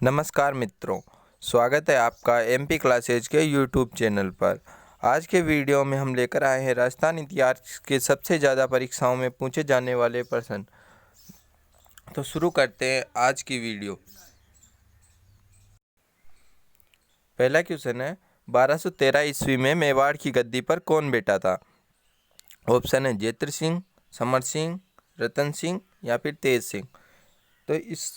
नमस्कार मित्रों, स्वागत है आपका एमपी क्लासेज के यूट्यूब चैनल पर। आज के वीडियो में हम लेकर आए हैं राजस्थान इतिहास के सबसे ज़्यादा परीक्षाओं में पूछे जाने वाले प्रश्न। तो शुरू करते हैं आज की वीडियो। पहला क्वेश्चन है, 1213 ईस्वी में मेवाड़ की गद्दी पर कौन बैठा था? ऑप्शन है जेत्र सिंह, समर सिंह, रतन सिंह या फिर तेज सिंह। तो इस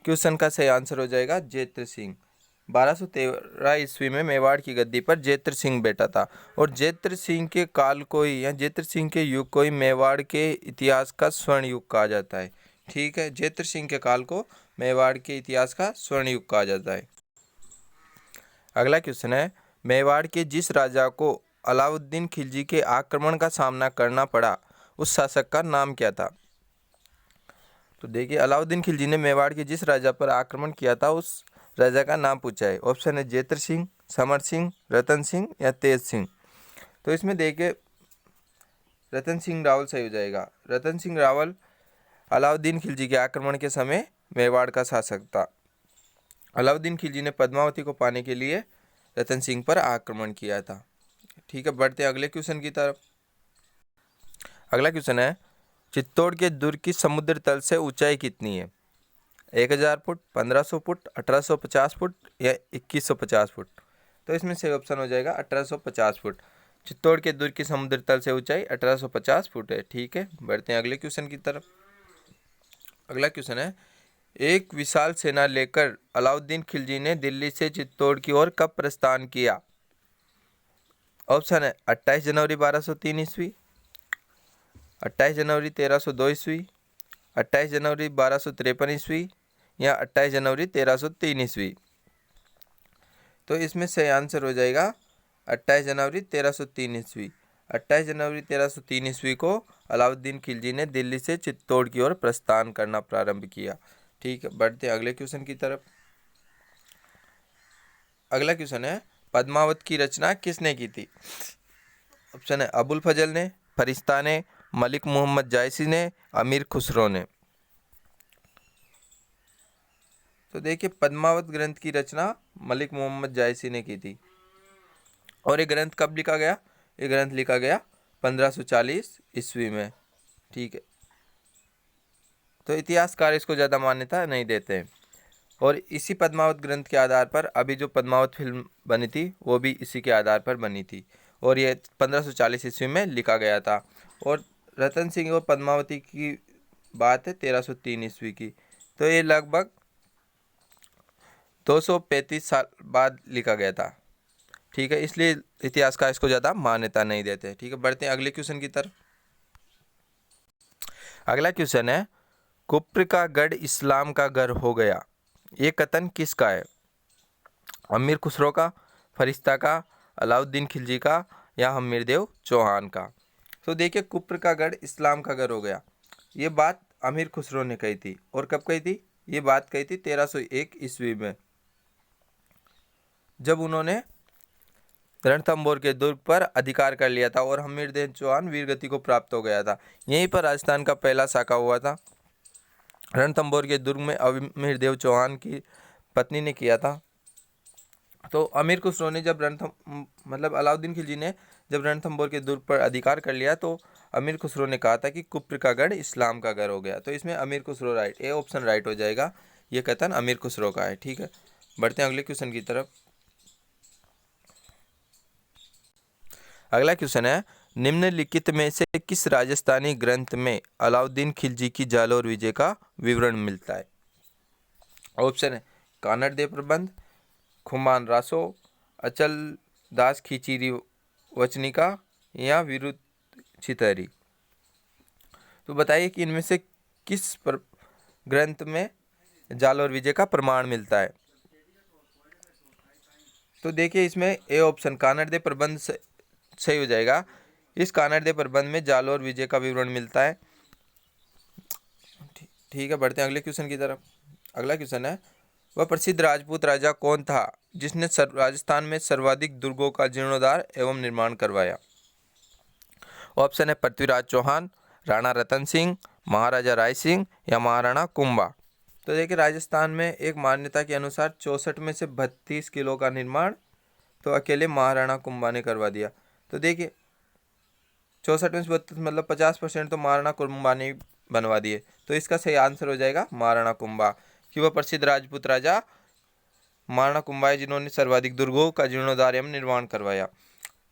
क्वेश्चन का सही आंसर हो जाएगा जेत्र सिंह। 1213 ईस्वी में मेवाड़ की गद्दी पर जेत्र सिंह बैठा था और जेत्र सिंह के काल को ही या जेत्र सिंह के युग को ही मेवाड़ के इतिहास का स्वर्ण युग कहा जाता है। ठीक है, जेत्र सिंह के काल को मेवाड़ के इतिहास का स्वर्ण युग कहा जाता है। अगला क्वेश्चन है, मेवाड़ के जिस राजा को अलाउद्दीन खिलजी के आक्रमण का सामना करना पड़ा उस शासक का नाम क्या था? तो देखिए, अलाउद्दीन खिलजी ने मेवाड़ के जिस राजा पर आक्रमण किया था उस राजा का नाम पूछा है। ऑप्शन है जेत्र सिंह, समर सिंह, रतन सिंह या तेज सिंह। तो इसमें देखिए रतन सिंह रावल सही हो जाएगा। रतन सिंह रावल अलाउद्दीन खिलजी के आक्रमण के समय मेवाड़ का शासक था। अलाउद्दीन खिलजी ने पद्मावती को पाने के लिए रतन सिंह पर आक्रमण किया था। ठीक है, बढ़ते हैं अगले क्वेश्चन की तरफ। अगला क्वेश्चन है, चित्तौड़ के दुर्ग की समुद्र तल से ऊंचाई कितनी है? 1000 फुट, 1500 फुट, 1850 फुट या 2150 फुट। तो इसमें सही ऑप्शन हो जाएगा 1850 फुट। चित्तौड़ के दुर्ग की समुद्र तल से ऊंचाई 1850 फुट है। ठीक है, बढ़ते हैं अगले क्वेश्चन की तरफ। अगला क्वेश्चन है, एक विशाल सेना लेकर अलाउद्दीन खिलजी ने दिल्ली से चित्तौड़ की ओर कब प्रस्थान किया? ऑप्शन है 28 जनवरी 1203 ईस्वी, 28 जनवरी 1302 ईस्वी, 28 जनवरी 1253 ईस्वी या 28 जनवरी 1303 ईस्वी। तो इसमें सही आंसर हो जाएगा 28 जनवरी 1303 ईस्वी। 28 जनवरी 1303 ईस्वी को अलाउद्दीन खिलजी ने दिल्ली से चित्तौड़ की ओर प्रस्थान करना प्रारंभ किया। ठीक है, बढ़ते हैं अगले क्वेश्चन की तरफ। अगला क्वेश्चन है, पद्मावत की रचना किसने की थी? ऑप्शन है अबुल फजल ने, फरिश्ता ने, मलिक मोहम्मद जायसी ने, अमीर खुसरो ने। तो देखिए, पद्मावत ग्रंथ की रचना मलिक मोहम्मद जायसी ने की थी। और ये ग्रंथ कब लिखा गया? ये ग्रंथ लिखा गया 1540 ईस्वी में। ठीक है, तो इतिहासकार इसको ज़्यादा मान्यता नहीं देते हैं। और इसी पद्मावत ग्रंथ के आधार पर अभी जो पद्मावत फिल्म बनी थी वो भी इसी के आधार पर बनी थी और ये 1540 ईस्वी में लिखा गया था। और रतन सिंह और पद्मावती की बात है 1303 ईस्वी की। तो ये लगभग 235 साल बाद लिखा गया था। ठीक है, इसलिए इतिहासकार इसको ज़्यादा मान्यता नहीं देते। ठीक है, बढ़ते हैं अगले क्वेश्चन की तरफ। अगला क्वेश्चन है, कुप्र का गढ़ इस्लाम का घर हो गया, ये कथन किसका है? अमीर खुसरो का, फरिश्ता का, अलाउद्दीन खिलजी का या हमीरदेव चौहान का। तो देखिए, कुप्र का गढ़ इस्लाम का घर हो गया, ये बात अमीर खुसरो ने कही थी। और कब कही थी? ये बात कही थी 1301 ईस्वी में, जब उन्होंने रणथंभौर के दुर्ग पर अधिकार कर लिया था और हमीरदेव चौहान वीरगति को प्राप्त हो गया था। यहीं पर राजस्थान का पहला साका हुआ था। रणथंभौर के दुर्ग में अमीरदेव चौहान की पत्नी ने किया था। तो अमीर खुसरो ने जब अलाउद्दीन खिलजी ने जब रणथंभौर के दुर्ग पर अधिकार कर लिया तो अमीर खुसरो ने कहा था कि कुप्र का गढ़ इस्लाम का घर हो गया। तो इसमें अमीर Khusro right, A option right हो जाएगा। ये कथन अमीर खुसरो का है। ठीक है, बढ़ते हैं अगले क्वेश्चन की तरफ। अगला क्वेश्चन है, निम्नलिखित में से किस राजस्थानी ग्रंथ में अलाउद्दीन खिलजी की जालोर विजय का विवरण मिलता है? ऑप्शन है कानड़ देव प्रबंध, खुमान रासो, अचल दास खिचीरी वचनिका या विरुद्ध छितरी। तो बताइए कि इनमें से किस ग्रंथ में जालोर विजय का प्रमाण मिलता है? तो देखिए, इसमें ए ऑप्शन कानड़ देव प्रबंध सही हो जाएगा। इस कानड़ देव प्रबंध में जालोर विजय का विवरण मिलता है। ठीक है, बढ़ते हैं अगले क्वेश्चन की तरफ। अगला क्वेश्चन है, वह प्रसिद्ध राजपूत राजा कौन था जिसने राजस्थान में सर्वाधिक दुर्गों का जीर्णोद्धार एवं निर्माण करवाया? ऑप्शन है पृथ्वीराज चौहान, राणा रतन सिंह, महाराजा राय सिंह या महाराणा कुंभा। तो देखिए राजस्थान में एक मान्यता के अनुसार 64 में से 32 किलो का निर्माण तो अकेले महाराणा कुंभा ने करवा दिया। तो देखिए 64 में से 32 मतलब 50% तो महाराणा कुंभा ने बनवा दिए। तो इसका सही आंसर हो जाएगा महाराणा कुंभा, कि वह प्रसिद्ध राजपूत राजा महाराणा कुंभा है जिन्होंने सर्वाधिक दुर्गों का जीर्णोद्धार एवं निर्माण करवाया।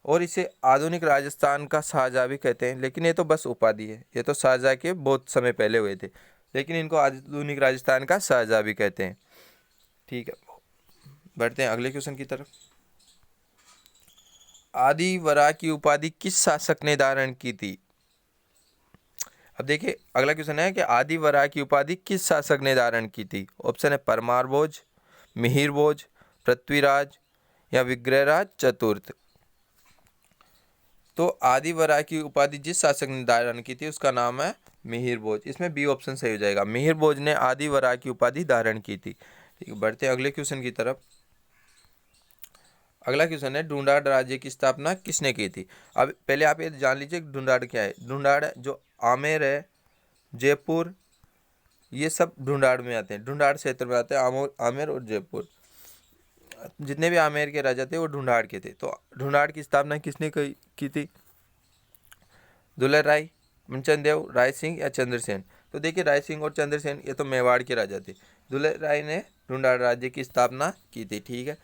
और इसे आधुनिक राजस्थान का शाहजहाँ भी कहते हैं, लेकिन ये तो बस उपाधि है, ये तो शाहजहाँ के बहुत समय पहले हुए थे, लेकिन इनको आधुनिक राजस्थान का शाहजहाँ भी कहते हैं। ठीक है, बढ़ते हैं अगले क्वेश्चन की तरफ। आदि वरा की उपाधि किस शासक ने धारण की थी? अब देखिए अगला क्वेश्चन है कि आदि वरा की उपाधि किस शासक ने धारण की थी? ऑप्शन है परमार भोज, मिहिर भोज, पृथ्वीराज या विग्रहराज चतुर्थ। तो आदि वरा की उपाधि जिस शासक ने धारण की थी उसका नाम है मिहिर भोज। इसमें बी ऑप्शन सही हो जाएगा, मिहिर भोज ने आदि वरा की उपाधि धारण की थी। ठीक है, बढ़ते हैं अगले क्वेश्चन की तरफ। अगला क्वेश्चन है ढूंढाड़ राज्य की स्थापना किसने की थी? अब पहले आप ये जान लीजिए ढूंढाड़ क्या है। ढूंढाड़ जो आमेर है, जयपुर, ये सब ढूंढाड़ में आते हैं, ढूंढाड़ क्षेत्र में आते हैं आमेर और जयपुर। जितने भी आमेर के राजा थे वो ढूंढाड़ के थे। तो ढूंढाड़ की स्थापना किसने की थी? दुलर राय, मनचंद देव, राय सिंह या चंद्रसेन। तो देखिए राय सिंह और चंद्रसेन ये तो मेवाड़ के राजा थे। दुलर राय ने ढूंढाड़ राज्य की स्थापना की थी। ठीक है,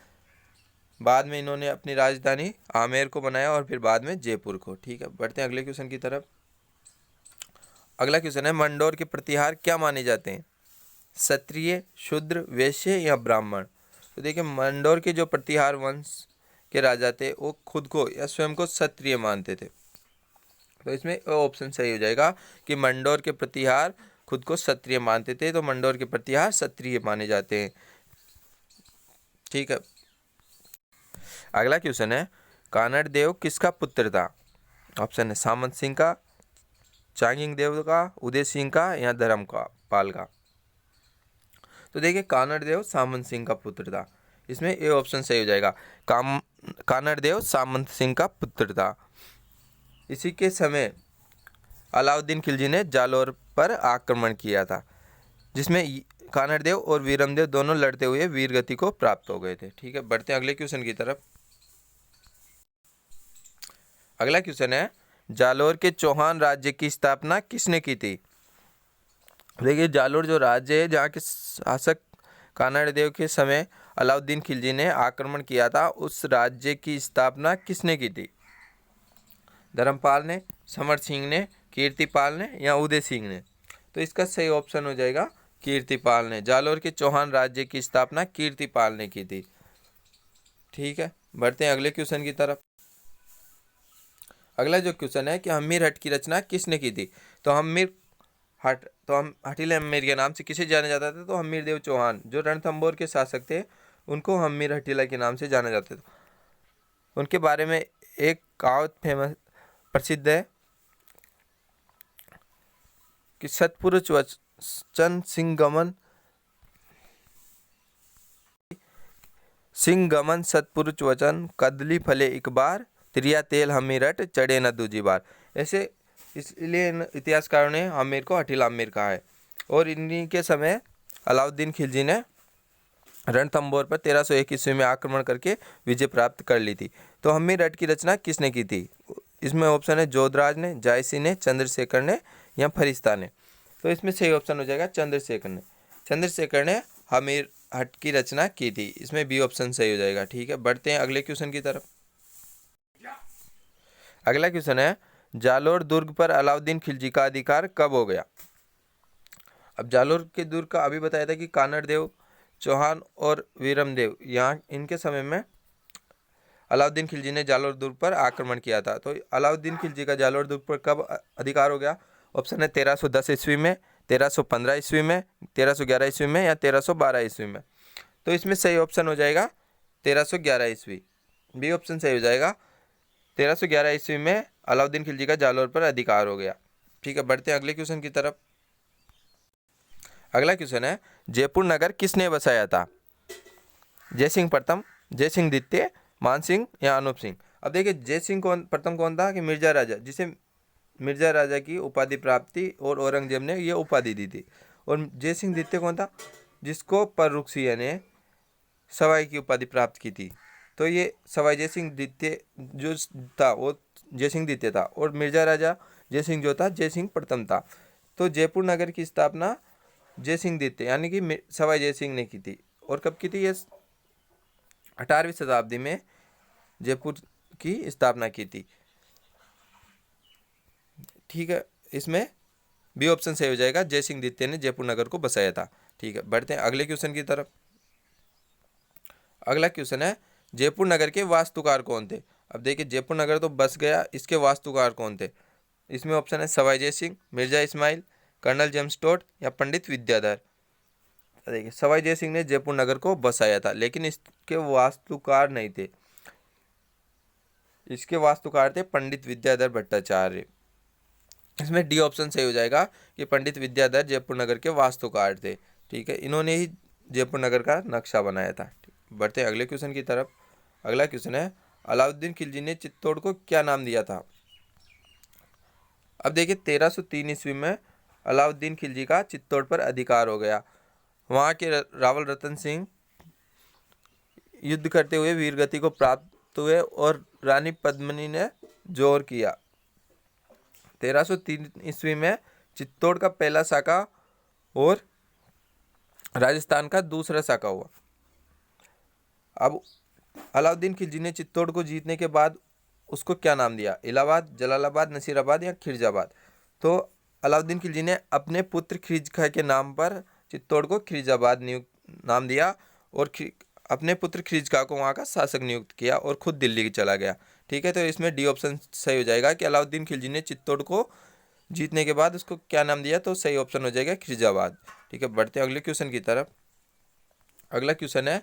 बाद में इन्होंने अपनी राजधानी आमेर को बनाया और फिर बाद में जयपुर को। ठीक है, बढ़ते हैं अगले क्वेश्चन की तरफ। अगला क्वेश्चन है मंडोर के प्रतिहार क्या माने जाते हैं? क्षत्रिय, शूद्र, वैश्य या ब्राह्मण। तो देखिए मंडोर के जो प्रतिहार वंश के राजा थे वो खुद को या स्वयं को क्षत्रिय मानते थे। तो इसमें ऑप्शन सही हो जाएगा कि मंडोर के प्रतिहार खुद को क्षत्रिय मानते थे, तो मंडोर के प्रतिहार क्षत्रिय माने जाते हैं। ठीक है, अगला क्वेश्चन है कानड़ देव किसका पुत्र था? ऑप्शन है सामंत सिंह का, चांगिंग देव का, उदय सिंह का या धर्म का पाल का। तो देखिए कानड़ देव सामंत सिंह का पुत्र था। इसमें ए ऑप्शन सही हो जाएगा, कानड़ देव सामंत सिंह का पुत्र था। इसी के समय अलाउद्दीन खिलजी ने जालौर पर आक्रमण किया था, जिसमें कानड़ देव और वीरम देव दोनों लड़ते हुए वीर गति को प्राप्त हो गए थे। ठीक है, बढ़ते हैं अगले क्वेश्चन की तरफ। अगला क्वेश्चन है जालौर के चौहान राज्य की स्थापना किसने की थी? देखिए जालौर जो राज्य है जहाँ के शासक कानड़ देव के समय अलाउद्दीन खिलजी ने आक्रमण किया था, उस राज्य की स्थापना किसने की थी? धर्मपाल ने, समर सिंह ने, कीर्तिपाल ने या उदय सिंह ने। तो इसका सही ऑप्शन हो जाएगा कीर्तिपाल ने। जालौर के चौहान राज्य की स्थापना कीर्तिपाल ने की थी। ठीक है, बढ़ते हैं अगले क्वेश्चन की तरफ। अगला जो क्वेश्चन है कि हम्मीर हट की रचना किसने की थी? तो हम हठीले हम्मीर के नाम से किसे जाना जाता था? तो हम्मीर देव चौहान जो रणथंभौर के शासक थे उनको हम्मीर हठीला के नाम से जाना जाता था। उनके बारे में एक कहावत प्रसिद्ध है कि सतपुरुष वचन सिंह गमन सतपुरुष वचन कदली फले एक बार त्रिया तेल हमीरट चढ़े न दूजी बार। ऐसे इसलिए इतिहासकारों ने हमीर को हठीला हमीर कहा है। और इन्हीं के समय अलाउद्दीन खिलजी ने रणथंभौर पर 1301 ईस्वी में आक्रमण करके विजय प्राप्त कर ली थी। तो हम्मीर हट की रचना किसने की थी? इसमें ऑप्शन है जोधराज ने, जायसी ने, चंद्रशेखर ने या फरिश्ता ने। तो इसमें सही ऑप्शन हो जाएगा चंद्रशेखर ने। चंद्रशेखर ने हमीर हट की रचना की थी। इसमें बी ऑप्शन सही हो जाएगा। ठीक है, बढ़ते हैं अगले क्वेश्चन की तरफ। अगला क्वेश्चन है जालोर दुर्ग पर अलाउद्दीन खिलजी का अधिकार कब हो गया? अब जालोर के दुर्ग का अभी बताया था कि कानड़ देव चौहान और वीरम देव यहाँ इनके समय में अलाउद्दीन खिलजी ने जालोर दुर्ग पर आक्रमण किया था। तो अलाउद्दीन खिलजी का जालोर दुर्ग पर कब अधिकार हो गया? ऑप्शन है 1310 ईस्वी में, 1315 ईस्वी में, 1311 ईस्वी में या 1312 ईस्वी में। तो इसमें सही ऑप्शन हो जाएगा 1311 ईस्वी। बी ऑप्शन सही हो जाएगा 1311 ईस्वी में अलाउद्दीन खिलजी का जालोर पर अधिकार हो गया। ठीक है, बढ़ते हैं अगले क्वेश्चन की तरफ। अगला क्वेश्चन है जयपुर नगर किसने बसाया था? जयसिंह प्रथम, जयसिंह द्वितीय, मानसिंह या अनूप सिंह। अब देखिए जयसिंह प्रथम कौन था? कि मिर्जा राजा, जिसे मिर्जा राजा की उपाधि प्राप्ति और औरंगजेब ने ये उपाधि दी थी। और जय सिंह द्वितीय कौन था? जिसको पररुख सिंह ने सवाई की उपाधि प्राप्त की थी। तो ये सवाई जय सिंह द्वितीय जो था वो जय सिंह द्वितीय था, और मिर्जा राजा जय सिंह जो था जय सिंह प्रथम था। तो जयपुर नगर की स्थापना जय सिंह द्वितीय यानी कि सवाई जय सिंह ने की थी। और कब की थी? ये 18वीं शताब्दी में जयपुर की स्थापना की थी। ठीक है, इसमें बी ऑप्शन सही हो जाएगा, जय सिंह द्वितीय ने जयपुर नगर को बसाया था। ठीक है, बढ़ते हैं अगले क्वेश्चन की तरफ। अगला क्वेश्चन है जयपुर नगर के वास्तुकार कौन थे? अब देखिए जयपुर नगर तो बस गया, इसके वास्तुकार कौन थे? इसमें ऑप्शन है Sawai Jai Singh, Mirza Ismail, colonel James Tod या पंडित विद्याधर। देखिए सवाई जय सिंह ने जयपुर नगर को बसाया था, लेकिन इसके वास्तुकार नहीं थे। इसके वास्तुकार थे पंडित विद्याधर भट्टाचार्य। इसमें डी ऑप्शन सही हो जाएगा कि पंडित विद्याधर जयपुर नगर के वास्तुकार थे। ठीक है, इन्होंने ही जयपुर नगर का नक्शा बनाया था। बढ़ते हैं अगले क्वेश्चन की तरफ। अगला क्वेश्चन है अलाउद्दीन खिलजी ने चित्तौड़ को क्या नाम दिया था? अब देखिए 1303 ईस्वी में अलाउद्दीन खिलजी का चित्तौड़ पर अधिकार हो गया। वहाँ के रावल रतन सिंह युद्ध करते हुए वीरगति को प्राप्त हुए और रानी पद्मिनी ने जोर किया। 1303 ईस्वी में चित्तौड़ का पहला साका और राजस्थान का दूसरा साका हुआ। अब अलाउद्दीन खिलजी ने चित्तौड़ को जीतने के बाद उसको क्या नाम दिया? इलाहाबाद, जलालाबाद, नसीराबाद या खिरजाबाद। तो अलाउद्दीन खिलजी ने अपने पुत्र खिरज खां के नाम पर चित्तौड़ को खिरजाबाद नाम दिया और अपने पुत्र खिरज खां को वहाँ का शासक नियुक्त किया और खुद दिल्ली चला गया। ठीक है, तो इसमें डी ऑप्शन सही हो जाएगा कि अलाउद्दीन खिलजी ने चित्तौड़ को जीतने के बाद उसको क्या नाम दिया, तो सही ऑप्शन हो जाएगा खिरजाबाद। ठीक है, बढ़ते हैं अगले क्वेश्चन की तरफ। अगला क्वेश्चन है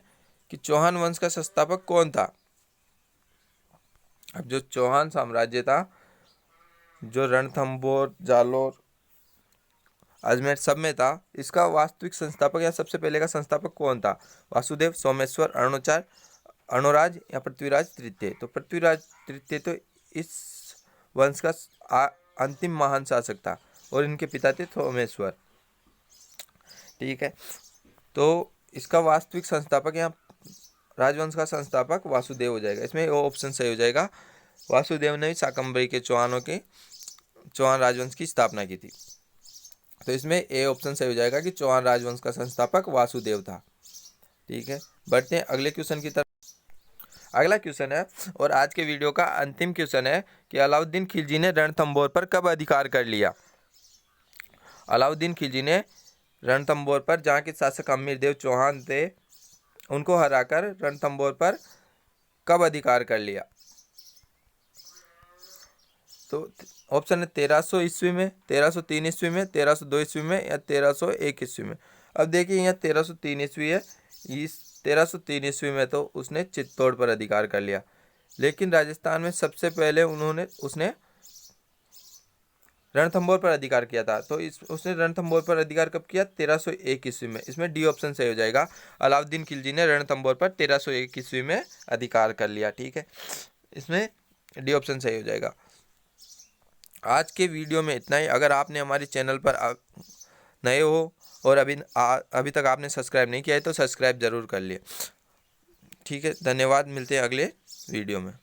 कि चौहान वंश का संस्थापक कौन था? अब जो चौहान साम्राज्य था, जो रणथंभौर, जालोर, अजमेर सब में था, इसका वास्तविक संस्थापक या सबसे पहले का संस्थापक कौन था? वासुदेव, सोमेश्वर, अरुणाचार्य, अणुराज या पृथ्वीराज तृतीय। तो पृथ्वीराज तृतीय तो इस वंश का अंतिम महान शासक था और इनके पिता थे सोमेश्वर। ठीक है, तो इसका वास्तविक संस्थापक या राजवंश का संस्थापक वासुदेव हो जाएगा। इसमें वो ऑप्शन सही हो जाएगा, वासुदेव ने शाकंभरी के चौहान राजवंश की स्थापना की थी। तो इसमें ए ऑप्शन सही हो जाएगा कि चौहान राजवंश का संस्थापक वासुदेव था। ठीक है, बढ़ते हैं अगले क्वेश्चन की तरफ। अगला क्वेश्चन है और आज के वीडियो का अंतिम क्वेश्चन है कि अलाउद्दीन खिलजी ने रणथंभौर पर कब अधिकार कर लिया? अलाउद्दीन खिलजी ने रणथंभौर पर, जहाँ के शासक अमीर देव चौहान थे, उनको हराकर रणथंभौर पर कब अधिकार कर लिया? तो ऑप्शन है 1300 ईस्वी में, 1303 ईस्वी में, 1302 ईस्वी में या 1301 ईस्वी में। अब देखिए यहाँ 1303 ईस्वी है, इस 1303 ईस्वी में तो उसने चित्तौड़ पर अधिकार कर लिया, लेकिन राजस्थान में सबसे पहले उसने रणथंभौर पर अधिकार किया था। तो उसने रणथंभौर पर अधिकार कब किया? 1301 ईस्वी में। इसमें डी ऑप्शन सही हो जाएगा, अलाउद्दीन खिलजी ने रणथंभौर पर 1301 ईस्वी में अधिकार कर लिया। ठीक है, इसमें डी ऑप्शन सही हो जाएगा। आज के वीडियो में इतना ही। अगर आपने हमारे चैनल पर नए हो और अभी तक आपने सब्सक्राइब नहीं किया है तो सब्सक्राइब जरूर कर लिए। ठीक है, धन्यवाद, मिलते हैं अगले वीडियो में।